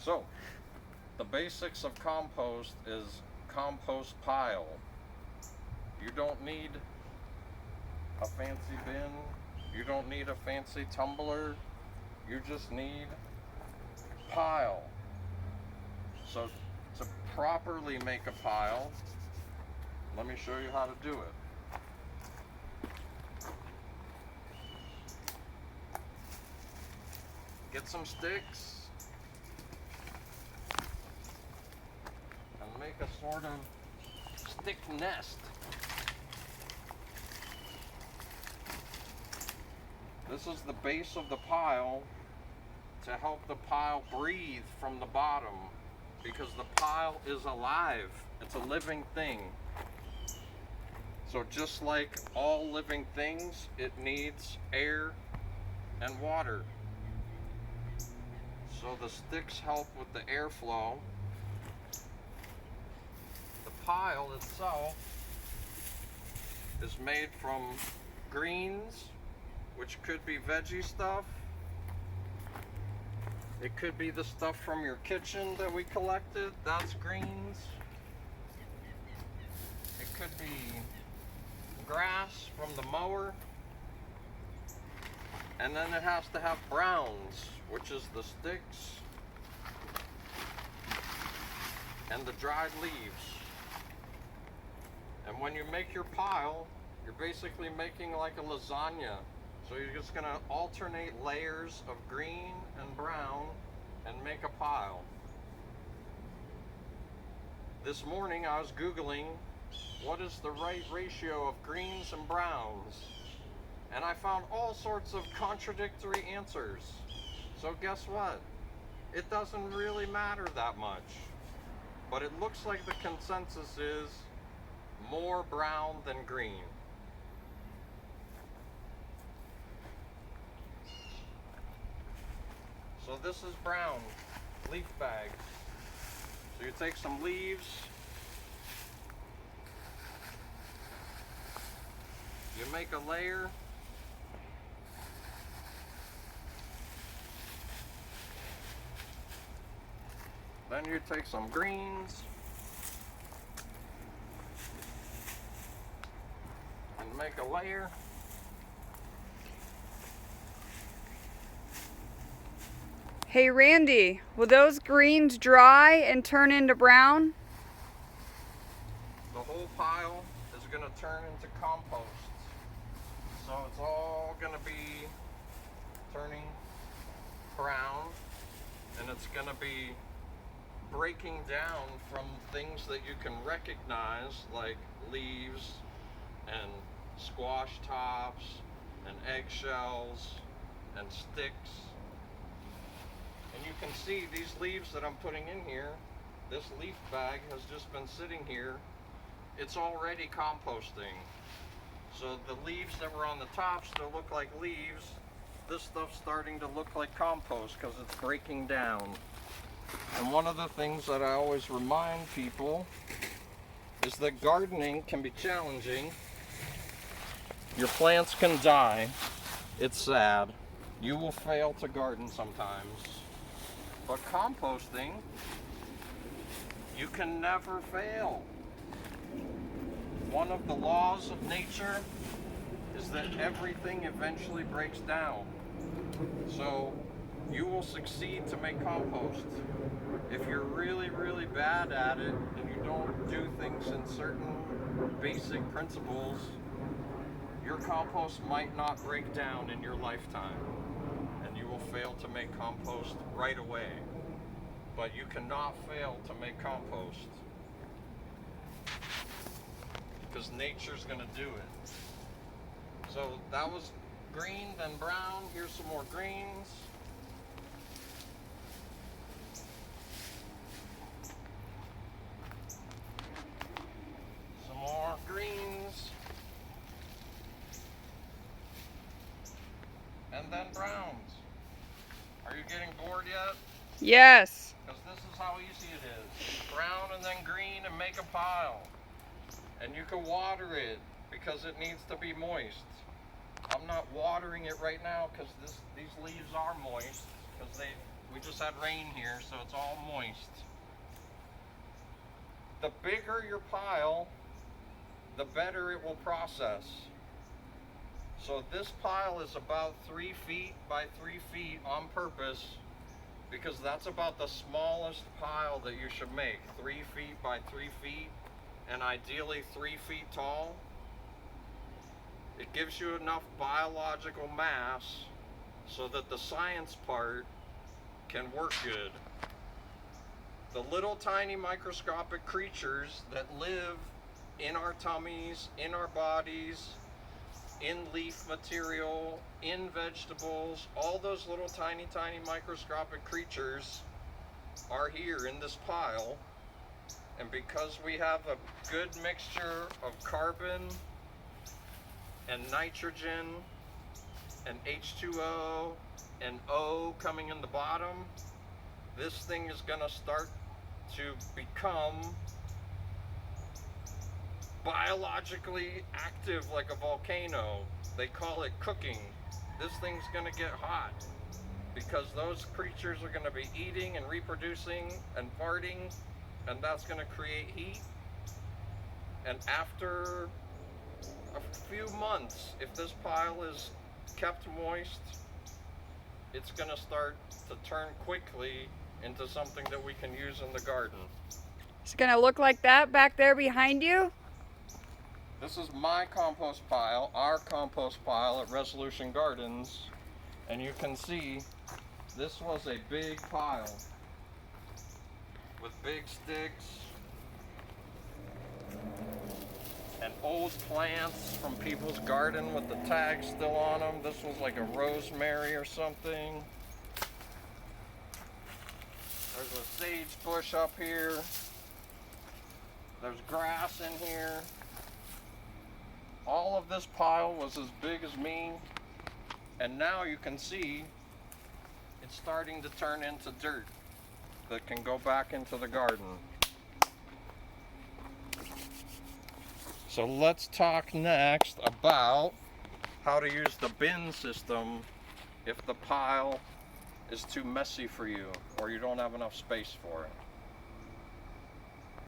So, the basics of compost is compost pile. You don't need a fancy bin. You don't need a fancy tumbler. You just need pile. So to properly make a pile, let me show you how to do it. Get some sticks and make a sort of stick nest. This is the base of the pile to help the pile breathe from the bottom, because the pile is alive. It's a living thing. So just like all living things, it needs air and water. So the sticks help with the airflow. The pile itself is made from greens, which could be veggie stuff. It could be the stuff from your kitchen that we collected, that's greens. It could be grass from the mower. And then it has to have browns, which is the sticks and the dried leaves. And when you make your pile, you're basically making like a lasagna. So you're just gonna alternate layers of green and brown and make a pile. This morning I was Googling what is the right ratio of greens and browns, and I found all sorts of contradictory answers. So guess what? It doesn't really matter that much, but it looks like the consensus is more brown than green. So this is brown leaf bags. So you take some leaves, you make a layer, then you take some greens and make a layer. Hey Randy, will those greens dry and turn into brown? The whole pile is going to turn into compost. So it's all going to be turning brown, and it's going to be breaking down from things that you can recognize, like leaves and squash tops and eggshells and sticks. And you can see these leaves that I'm putting in here, this leaf bag has just been sitting here. It's already composting. So the leaves that were on the top still look like leaves. This stuff's starting to look like compost because it's breaking down. And one of the things that I always remind people is that gardening can be challenging. Your plants can die. It's sad. You will fail to garden sometimes. But composting, you can never fail. One of the laws of nature is that everything eventually breaks down. So you will succeed to make compost. If you're really, really bad at it and you don't do things in certain basic principles, your compost might not break down in your lifetime, and you will fail to make compost right away. But you cannot fail to make compost, because nature's going to do it. So that was green, then brown. Here's some more greens. Some more greens. And then browns. Are you getting bored yet? Yes. Because this is how easy it is. Brown and then green and make a pile. And you can water it because it needs to be moist. I'm not watering it right now because these leaves are moist because We just had rain here, so it's all moist. The bigger your pile, the better it will process. So this pile is about 3 feet by 3 feet on purpose, because that's about the smallest pile that you should make. 3 feet by 3 feet, and ideally 3 feet tall. It gives you enough biological mass so that the science part can work good. The little tiny microscopic creatures that live in our tummies, in our bodies, in leaf material, in vegetables, all those little tiny microscopic creatures are here in this pile. And because we have a good mixture of carbon and nitrogen and H2O and O coming in the bottom, this thing is gonna start to become biologically active like a volcano. They call it cooking. This thing's gonna get hot because those creatures are gonna be eating and reproducing and farting, and that's gonna create heat. And after a few months, if this pile is kept moist, it's gonna start to turn quickly into something that we can use in the garden. It's gonna look like that back there behind you? This is my compost pile, our compost pile at Resolution Gardens, and you can see this was a big pile with big sticks and old plants from people's garden with the tags still on them. This was like a rosemary or something. There's a sage bush up here. There's grass in here. All of this pile was as big as me, and now you can see it's starting to turn into dirt that can go back into the garden. So let's talk next about how to use the bin system if the pile is too messy for you or you don't have enough space for it.